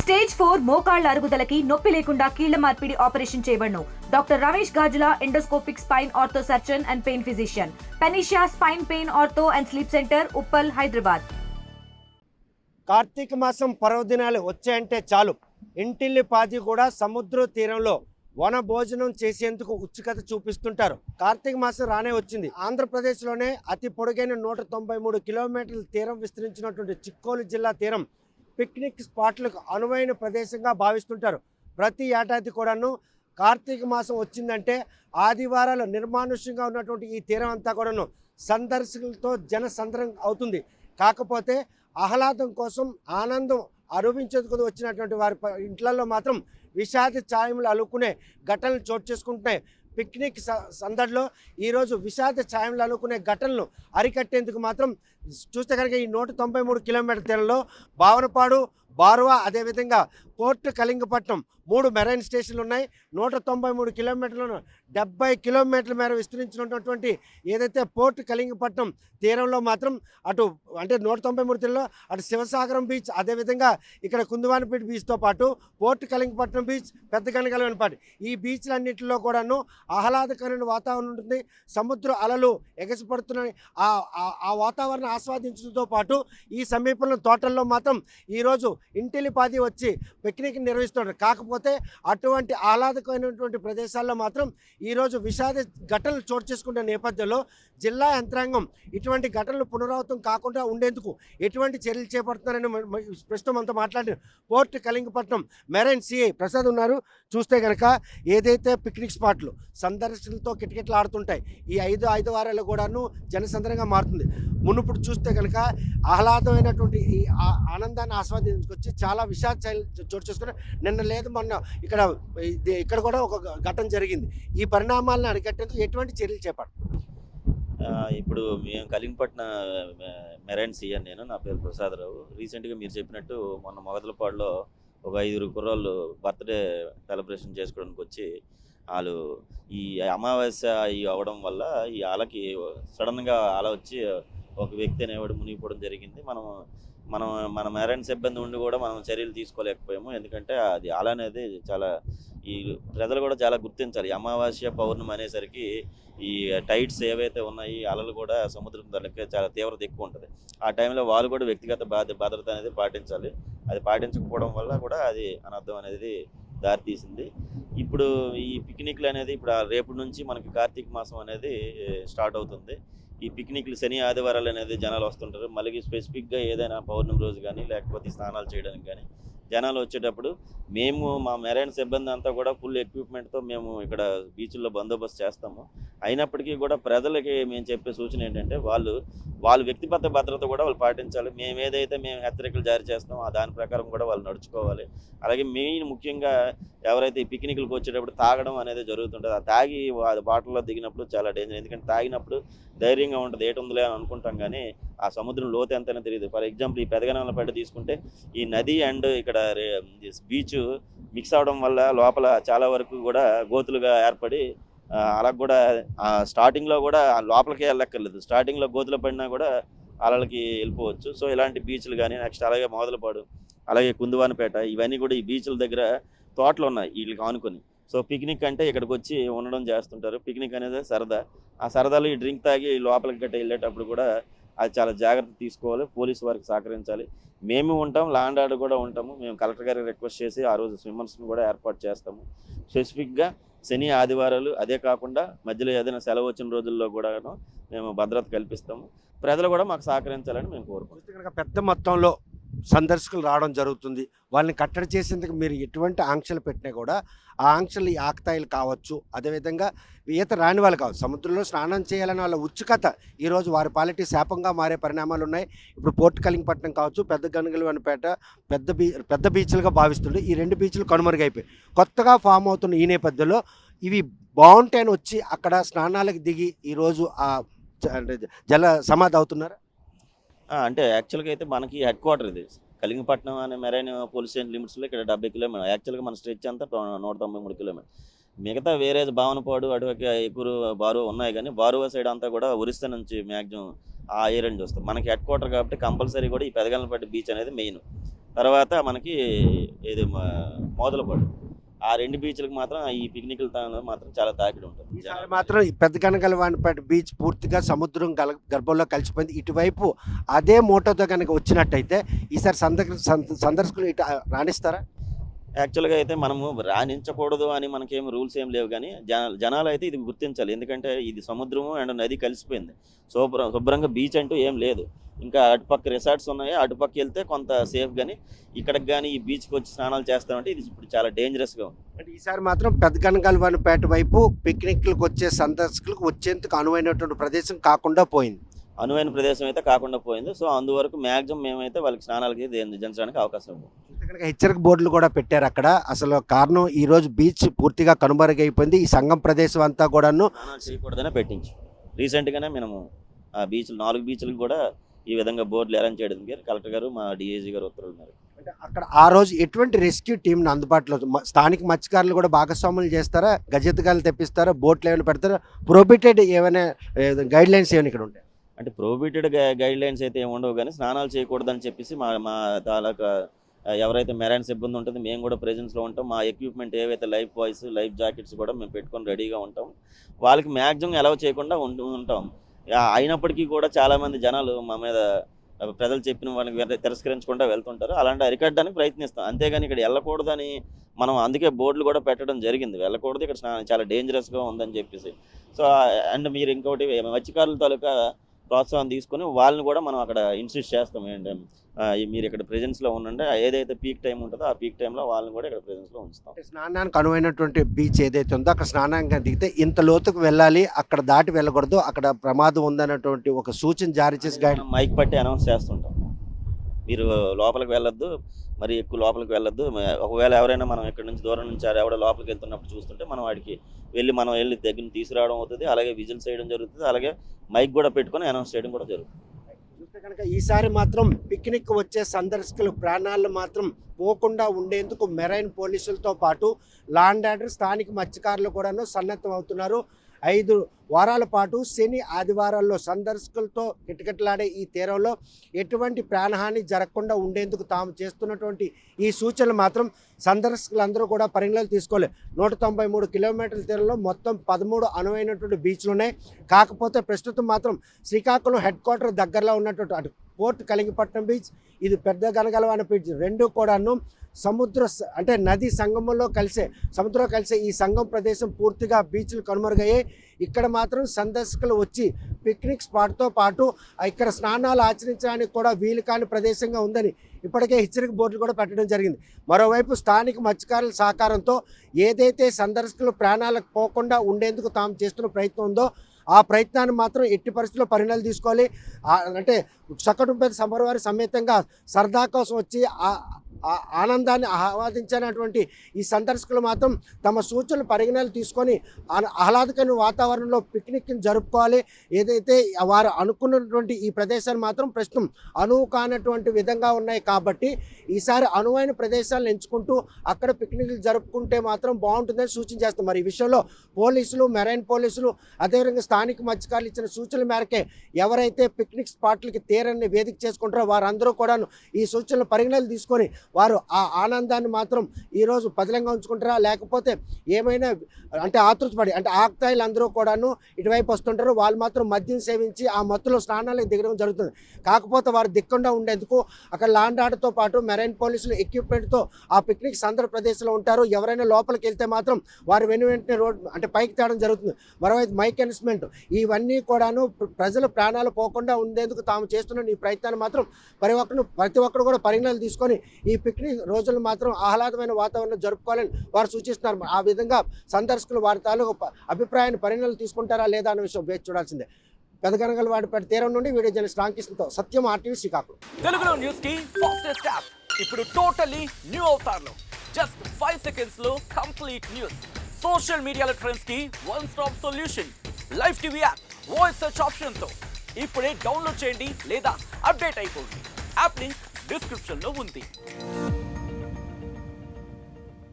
Stage 4 మోకాళ్ల అరుగుదలకి నొప్పి లేకుండా కీళ్ల మార్పిడి ఆపరేషన్ చేయబడును. Doctor Ramesh Gajula, endoscopic spine ortho surgeon and pain physician, పెనిషియా spine pain ortho and sleep centre, Uppal, Hyderabad. కార్తీక మాసం పర్వదినాలు వచ్చాయంటే చాలు ఇంటిల్లిపాది కూడా సముద్ర తీరంలో వన భోజనం చేసేందుకు ఉత్సుకత చూపిస్తుంటారు. కార్తీక మాసం రానే వచ్చింది. ఆంధ్రప్రదేశ్లోనే అతి పొడుగైన 193 కిలోమీటర్ల తీరం విస్తరించినటువంటి చిక్కోలు జిల్లా తీరం పిక్నిక్ స్పాట్లకు అనువైన ప్రదేశంగా భావిస్తుంటారు. ప్రతి ఏడాది కూడాను కార్తీక మాసం వచ్చిందంటే ఆదివారాలు నిర్మానుష్యంగా ఉన్నటువంటి ఈ తీరం అంతా కూడాను సందర్శకులతో జనసంద్రం అవుతుంది. కాకపోతే ఆహ్లాదం కోసం ఆనందం అనుభవించేందుకు వచ్చినటువంటి వారి ఇంట్లలో మాత్రం విషాద ఛాయములు అలుకునే ఘటనలు చోటు చేసుకుంటున్నాయి. పిక్నిక్ సందడిలో ఈరోజు విషాద ఛాయములు అలుకునే ఘటనలు అరికట్టేందుకు మాత్రం చూస్తే కనుక ఈ 193 కిలోమీటర్ల తీరంలో భావనపాడు, బారువా, అదేవిధంగా పోర్ట్ కళింగపట్నం 3 మెరైన్ స్టేషన్లు ఉన్నాయి. 193 కిలోమీటర్లను 70 కిలోమీటర్ల మేర విస్తరించినటువంటి ఏదైతే పోర్ట్ కళింగపట్నం తీరంలో మాత్రం అటు అంటే 193 తీరంలో అటు శివసాగరం బీచ్, అదేవిధంగా ఇక్కడ కుందువానిపేట బీచ్తో పాటు పోర్ట్ కళింగపట్నం బీచ్, పెద్ద కనకలవనపాటి, ఈ బీచ్లన్నింటిలో కూడాను ఆహ్లాదకరమైన వాతావరణం ఉంటుంది. సముద్ర అలలు ఎగసిపడుతున్న ఆ వాతావరణం ఆస్వాదించడంతో పాటు ఈ సమీపంలో తోటల్లో మాత్రం ఈరోజు ఇంటిలిపాది వచ్చి పిక్నిక్ నిర్వహిస్తున్నారు. కాకపోతే అటువంటి ఆహ్లాదకరమైనటువంటి ప్రదేశాల్లో మాత్రం ఈరోజు విషాద ఘటనలు చోటు చేసుకునే నేపథ్యంలో జిల్లా యంత్రాంగం ఇటువంటి ఘటనలు పునరావృతం కాకుండా ఉండేందుకు ఎటువంటి చర్యలు చేపడుతున్నారని ప్రస్తుతం అంతా మాట్లాడిన port Kalingapatnam marine CI Prasad ఉన్నారు. చూస్తే కనుక ఏదైతే పిక్నిక్ స్పాట్లు సందర్శకులతో కిటకిటలు ఆడుతుంటాయి, ఈ ఐదు వారాలు కూడాను జనసంద్రంగా మారుతుంది. మునుపుడు చూస్తే కనుక ఆహ్లాదమైనటువంటి ఈ ఆనందాన్ని ఆస్వాదించుకొచ్చి చాలా విషాద చోటు చేసుకుని నిన్న లేదు మొన్న ఇక్కడ కూడా ఒక ఘటన జరిగింది. ఈ పరిణామాలను అరికట్టేందుకు ఎటువంటి చర్యలు చేపడతారు? ఇప్పుడు మేము కళింగపట్నం మెరైన్ సీఎన్, నా పేరు ప్రసాదరావు. రీసెంట్గా మీరు చెప్పినట్టు మొన్న మొగదలపాడులో ఒక 5 కుర్రాళ్ళు బర్త్డే సెలబ్రేషన్ చేసుకోవడానికి వచ్చి వాళ్ళు ఈ అమావాస్య అవ్వడం వల్ల ఈ అలకి సడన్గా అల వచ్చి ఒక వ్యక్తి అనేవాడు మునిగిపోవడం జరిగింది. మన మెరైన్ సిబ్బంది ఉండి కూడా మనం చర్యలు తీసుకోలేకపోయాము. ఎందుకంటే అది అల అనేది చాలా ఈ ప్రజలు కూడా చాలా గుర్తించాలి. అమావాస్య పౌర్ణమి అనేసరికి ఈ టైడ్స్ ఏవైతే ఉన్నాయి, అలలు కూడా సముద్రం దానికి చాలా తీవ్రత ఎక్కువ ఉంటుంది. ఆ టైంలో వాళ్ళు కూడా వ్యక్తిగత భద్రత అనేది పాటించాలి. అది పాటించకపోవడం వల్ల కూడా అది అనర్థం అనేది దారితీసింది. ఇప్పుడు ఈ పిక్నిక్లు అనేది ఇప్పుడు రేపు నుంచి మనకి కార్తీక మాసం అనేది స్టార్ట్ అవుతుంది. ఈ పిక్నిక్లు శని ఆదివారాలు అనేది జనాలు వస్తుంటారు. మళ్ళీ స్పెసిఫిక్గా ఏదైనా పౌర్ణమి రోజు కానీ లేకపోతే స్నానాలు చేయడానికి కానీ జనాలు వచ్చేటప్పుడు మేము మా మెరైన్ సిబ్బంది అంతా కూడా ఫుల్ ఎక్విప్మెంట్తో మేము ఇక్కడ బీచ్ల్లో బందోబస్తు చేస్తాము. అయినప్పటికీ కూడా ప్రజలకి మేము చెప్పే సూచన ఏంటంటే వాళ్ళు వ్యక్తిగత భద్రత కూడా వాళ్ళు పాటించాలి. మేము హెచ్చరికలు జారీ చేస్తామో దాని ప్రకారం కూడా వాళ్ళు నడుచుకోవాలి. అలాగే ముఖ్యంగా ఎవరైతే ఈ పిక్నిక్లకు వచ్చేటప్పుడు తాగడం అనేది జరుగుతుంటుంది. ఆ తాగి బాటల్లో దిగినప్పుడు చాలా డేంజర్. ఎందుకంటే తాగినప్పుడు ధైర్యంగా ఉంటుంది, ఏటుందిలే అని అనుకుంటాం, కానీ ఆ సముద్రం లోతు ఎంతైనా తెలియదు. ఫర్ ఎగ్జాంపుల్ ఈ పెదగనాలపేట తీసుకుంటే ఈ నది అండ్ ఇక్కడ బీచ్ మిక్స్ అవడం వల్ల లోపల చాలా వరకు కూడా గోతులుగా ఏర్పడి అలా కూడా స్టార్టింగ్లో కూడా లోపలికి వెళ్ళక్కర్లేదు, స్టార్టింగ్లో గోతులు పడినా కూడా అలలకి వెళ్ళిపోవచ్చు. సో ఇలాంటి బీచ్లు కానీ నెక్స్ట్ అలాగే మొదలపాడు, అలాగే కుందువానిపేట, ఇవన్నీ కూడా ఈ బీచ్ల దగ్గర తోటలు ఉన్నాయి వీళ్ళకి ఆనుకొని. సో పిక్నిక్ అంటే ఇక్కడికి వచ్చి ఉండడం చేస్తుంటారు. పిక్నిక్ అనేది సరదా. ఆ సరదాలో ఈ డ్రింక్ తాగి లోపలికి గట్ట వెళ్ళేటప్పుడు కూడా అది చాలా జాగ్రత్త తీసుకోవాలి. పోలీసు వారికి సహకరించాలి. మేము ఉంటాం, లా అండ్ ఆర్డర్ కూడా ఉంటాము. మేము కలెక్టర్ గారికి రిక్వెస్ట్ చేసి ఆ రోజు స్విమ్మర్స్ని కూడా ఏర్పాటు చేస్తాము. స్పెసిఫిక్గా శని ఆదివారాలు, అదే కాకుండా మధ్యలో ఏదైనా సెలవు వచ్చిన రోజుల్లో కూడాను మేము భద్రత కల్పిస్తాము. ప్రజలు కూడా మాకు సహకరించాలని మేము కోరుకుంటున్నాం. పెద్ద మొత్తంలో సందర్శకులు రావడం జరుగుతుంది. వాళ్ళని కట్టడి చేసేందుకు మీరు ఎటువంటి ఆంక్షలు పెట్టినా కూడా ఆ ఆంక్షలు ఈ ఆకతాయిలు కావచ్చు, అదేవిధంగా ఈత రాని వాళ్ళు కావచ్చు, సముద్రంలో స్నానం చేయాలని వాళ్ళ ఉత్సుకత ఈరోజు వారి పాలిటీ శాపంగా మారే పరిణామాలు ఉన్నాయి. ఇప్పుడు పోర్ట్ కళింగపట్నం కావచ్చు, పెద్ద గనగలవనపేట పెద్ద బీచ్లుగా భావిస్తుండే ఈ 2 బీచ్లు కనుమరుగైపోయి కొత్తగా ఫామ్ అవుతున్న ఈ నేపథ్యంలో ఇవి బాగుంటాయని వచ్చి అక్కడ స్నానాలకు దిగి ఈరోజు జల సమాధి అవుతున్నారు. అంటే యాక్చువల్గా అయితే మనకి హెడ్ క్వార్టర్ ఇది కళింగపట్నం అనే మెరైన్ పోలీస్ స్టేషన్ లిమిట్స్లో ఇక్కడ 70 కిలోమీటర్. యాక్చువల్గా మన స్ట్రెచ్ అంతా 193 కిలోమీటర్. మిగతా వేరే భావనపాడు, అటువైపు ఎక్కువ బారువా ఉన్నాయి, కానీ బారువా సైడ్ అంతా కూడా ఒరిస్సా నుంచి మ్యాక్సిమం ఆ ఏరియా నుంచి వస్తాం. మనకి హెడ్ క్వార్టర్ కాబట్టి కంపల్సరీ కూడా ఈ పెదగలపేట బీచ్ అనేది మెయిన్. తర్వాత మనకి ఇది మోదలపాడు. ఆ 2 బీచ్లకు మాత్రం ఈ పిక్నిక్ల టైంలో మాత్రం చాలా తాకిడి ఉంటుంది. ఈసారి మాత్రం ఈ పెద్ద గనగలవానిపేట బీచ్ పూర్తిగా సముద్రం గర్భంలో కలిసిపోయింది. ఇటువైపు అదే మోటోతో కనుక వచ్చినట్టయితే ఈసారి సందర్శకులు ఇటు రాణిస్తారా? యాక్చువల్గా అయితే మనము రాణించకూడదు అని మనకేం రూల్స్ ఏం లేవు, కానీ జనాలు అయితే ఇది గుర్తించాలి. ఎందుకంటే ఇది సముద్రము అండ్ నది కలిసిపోయింది. శుభ్రంగా బీచ్ అంటూ ఏం లేదు. ఇంకా అటుపక్క రిసార్ట్స్ ఉన్నాయి, అటుపక్క వెళ్తే కొంత సేఫ్, కానీ ఇక్కడికి కానీ ఈ బీచ్కి వచ్చి స్నానాలు చేస్తామంటే ఇది ఇప్పుడు చాలా డేంజరస్గా ఉంది. అంటే ఈసారి మాత్రం పెద్ద గనగలవానిపేట వైపు పిక్నిక్లకు వచ్చే సందర్శకులకు వచ్చేందుకు అనువైనటువంటి ప్రదేశం కాకుండా పోయింది. అనువైన ప్రదేశం అయితే కాకుండా పోయింది. సో అందువరకు మ్యాక్సిమం మేమైతే వాళ్ళకి స్నానాలకి దించడానికి అవకాశం ఉంది. కనుక హెచ్చరిక బోర్డులు కూడా పెట్టారు అక్కడ. అసలు కారణం ఈ రోజు బీచ్ పూర్తిగా కనుమరుగైపోయింది. ఈ సంగం ప్రదేశం అంతా కూడాను స్నానాలు చేయకూడదనే పెట్టించు. రీసెంట్గానే మేము ఆ బీచ్లు 4 బీచ్లకు కూడా ఈ విధంగా బోర్డులు అరేంజ్ చేయడం కలెక్టర్ గారు మా డిఐజీ గారు ఉత్తర్వులు మేరకు. అంటే అక్కడ ఆ రోజు ఎటువంటి రెస్క్యూ టీంని అందుబాటులో స్థానిక మత్స్యకారులు కూడా భాగస్వాములు చేస్తారా? గజెత్గాలు తెప్పిస్తారా? బోట్లు ఏమైనా పెడతారా? ప్రొహిబిటెడ్ ఏమైనా గైడ్ లైన్స్ ఏమైనా ఇక్కడ ఉంటాయి? అంటే ప్రొహిబిటెడ్ గైడ్ లైన్స్ అయితే ఏమి ఉండవు, కానీ స్నానాలు చేయకూడదని చెప్పేసి మా తాలూకా ఎవరైతే మెరైన్ సిబ్బంది ఉంటుందో మేము కూడా ప్రెజెన్స్లో ఉంటాం. మా ఎక్విప్మెంట్ ఏవైతే లైఫ్ బాయ్స్, లైఫ్ జాకెట్స్ కూడా మేము పెట్టుకొని రెడీగా ఉంటాం. వాళ్ళకి మ్యాక్సిమం అలౌ చేయకుండా ఉంటాం. అయినప్పటికీ కూడా చాలామంది జనాలు మా మీద ప్రజలు చెప్పిన వాళ్ళకి తిరస్కరించకుండా వెళ్తుంటారు. అలాంటి అరికట్టడానికి ప్రయత్నిస్తాం. అంతేగాని ఇక్కడ వెళ్ళకూడదని మనం అందుకే బోర్డులు కూడా పెట్టడం జరిగింది. వెళ్ళకూడదు, ఇక్కడ చాలా డేంజరస్గా ఉందని చెప్పేసి. సో అండ్ మీరు ఇంకోటి మత్స్యకారుల తాలూకా ప్రోత్సాహం తీసుకొని వాళ్ళని కూడా మనం అక్కడ ఇన్సిస్ట్ చేస్తాం. ఏంటంటే మీరు ఇక్కడ ప్రెజెన్స్లో ఉండండి, ఏదైతే పీక్ టైం ఉంటుందో ఆ పీక్ టైంలో వాళ్ళని కూడా ఇక్కడ ప్రెజెన్స్లో ఉంచుతాం. స్నానానికి అనువైనటువంటి బీచ్ ఏదైతే ఉందో అక్కడ స్నానానికి దిగితే ఇంత లోతుకు వెళ్ళాలి, అక్కడ దాటి వెళ్ళకూడదు, అక్కడ ప్రమాదం ఉందన్నటువంటి ఒక సూచన జారీ చేసి మైక్ పట్టి అనౌన్స్ చేస్తుంటాం. మీరు లోపలికి వెళ్ళొద్దు, మరి ఎక్కువ లోపలికి వెళ్ళొద్దు. ఒకవేళ ఎవరైనా మనం ఇక్కడ నుంచి దూరం నుంచి ఎవడో లోపలికి వెళ్తున్నప్పుడు చూస్తుంటే మనం వాడికి వెళ్ళి దగ్గర తీసుకురావడం అవుతుంది. అలాగే విజిల్స్ చేయడం జరుగుతుంది. అలాగే మైక్ కూడా పెట్టుకొని అనౌన్స్ చేయడం కూడా జరుగుతుంది. కనుక ఈసారి మాత్రం పిక్నిక్ వచ్చే సందర్శకులు ప్రాణాలు మాత్రం పోకుండా ఉండేందుకు మెరైన్ పోలీసులతో పాటు లా అండ్ ఆర్డర్ స్థానిక మత్స్యకారులు కూడాను సన్నద్ధం అవుతున్నారు. 5 వారాల పాటు శని ఆదివారాల్లో సందర్శకులతో కిటకిటలాడే ఈ తీరంలో ఎటువంటి ప్రాణహాని జరగకుండా ఉండేందుకు తాము చేస్తున్నటువంటి ఈ సూచనలు మాత్రం సందర్శకులందరూ కూడా పరిగణలోకి తీసుకోవాలి. 193 కిలోమీటర్ల తీరంలో మొత్తం 13 అనువైనటువంటి బీచ్లు ఉన్నాయి. కాకపోతే ప్రస్తుతం మాత్రం శ్రీకాకుళం హెడ్ క్వార్టర్ దగ్గరలో ఉన్నటువంటి అటు పోర్ట్ కలింగపట్నం బీచ్, ఇది పెద్ద గనగలవాని బీచ్, రెండు కూడాను అంటే నది సంగమంలో సముద్రంలో కలిసే ఈ సంగం ప్రదేశం పూర్తిగా బీచ్లు కనుమరుగయ్యాయి. ఇక్కడ మాత్రం సందర్శకులు వచ్చి పిక్నిక్ స్పాట్తో పాటు ఇక్కడ స్నానాలు ఆచరించడానికి కూడా వీలు కాని ప్రదేశంగా ఉందని ఇప్పటికే హెచ్చరిక బోర్డులు కూడా పెట్టడం జరిగింది. మరోవైపు స్థానిక మత్స్యకారుల సహకారంతో ఏదైతే సందర్శకులు ప్రాణాలకు పోకుండా ఉండేందుకు తాము చేస్తున్న ప్రయత్నం ఉందో ఆ ప్రయత్నాన్ని మాత్రం ఎట్టి పరిస్థితుల్లో పరిణామాలు తీసుకోవాలి. అంటే సకటుంపేద సమరవారి సమేతంగా సరదా కోసం వచ్చి ఆనందాన్ని ఆహ్వాదించినటువంటి ఈ సందర్శకులు మాత్రం తమ సూచనలు పరిగణనలు తీసుకొని ఆహ్లాదకరమైన వాతావరణంలో పిక్నిక్ని జరుపుకోవాలి. ఏదైతే వారు అనుకున్నటువంటి ఈ ప్రదేశాలు మాత్రం ప్రస్తుతం అనువు కానటువంటి విధంగా ఉన్నాయి. కాబట్టి ఈసారి అనువైన ప్రదేశాలను ఎంచుకుంటూ అక్కడ పిక్నిక్లు జరుపుకుంటే మాత్రం బాగుంటుందని సూచన చేస్తాం. మరి ఈ విషయంలో పోలీసులు, మెరైన్ పోలీసులు, అదేవిధంగా స్థానిక మత్స్యకారులు ఇచ్చిన సూచనల మేరకే ఎవరైతే పిక్నిక్ స్పాట్లకి తీరాన్ని వేదిక చేసుకుంటారో వారందరూ కూడాను ఈ సూచనలు పరిగణనలు తీసుకొని వారు ఆ ఆనందాన్ని మాత్రం ఈరోజు పదిలంగా ఉంచుకుంటారా, లేకపోతే ఏమైనా అంటే ఆతృతపడి అంటే ఆక్తాయిలు అందరూ కూడాను ఇటువైపు వస్తుంటారు. వాళ్ళు మాత్రం మద్యం సేవించి ఆ మత్తులో స్నానాలకు దిగడం జరుగుతుంది. కాకపోతే వారు దిక్కుండా ఉండేందుకు అక్కడ లా అండ్ ఆర్డర్తో పాటు మెరైన్ పోలీసులు ఎక్విప్మెంట్తో ఆ పిక్నిక్ సందర్భ ప్రదేశంలో ఉంటారు. ఎవరైనా లోపలికి వెళ్తే మాత్రం వారు వెంటనే రోడ్ అంటే పైకి తేవడం జరుగుతుంది. మరోవైపు మైక్ అనౌన్స్మెంట్, ఇవన్నీ కూడాను ప్రజల ప్రాణాలు పోకుండా ఉండేందుకు తాము చేస్తున్న ఈ ప్రయత్నాన్ని మాత్రం ప్రతి ఒక్కరు కూడా పరిగణనలు తీసుకొని ఈ పిక్నిక్ రోజులు మాత్రం ఆహ్లాదమైన వాతావరణం జరుపుకోవాలని వారు సూచిస్తున్నారు. ఆ విధంగా సందర్శకులు వారి తాలూకు అభిప్రాయాన్ని పరిగణనలు తీసుకుంటారా లేదా అన్న విషయం వేచి చూడాల్సిందే. పెదగనగలవాడిపేట తీరం నుండి వీడియో జర్నలిస్ట్ రామకృష్ణతో సత్యం, RTV శ్రీకాకుళం. తెలుగులో న్యూస్ కి ఫాస్టెస్ట్ యాప్ ఇప్పుడు టోటలీ న్యూ అవతార్లో జస్ట్ 5 seconds లో కంప్లీట్ న్యూస్. సోషల్ మీడియాలో ట్రెండ్స్ కి one stop solution. Live TV app voice search option తో ఇప్పుడే డౌన్లోడ్ చేయండి లేదా అప్డేట్ అయిపోండి. యాప్ లింక్ డిస్క్రిప్షన్ లో ఉంది.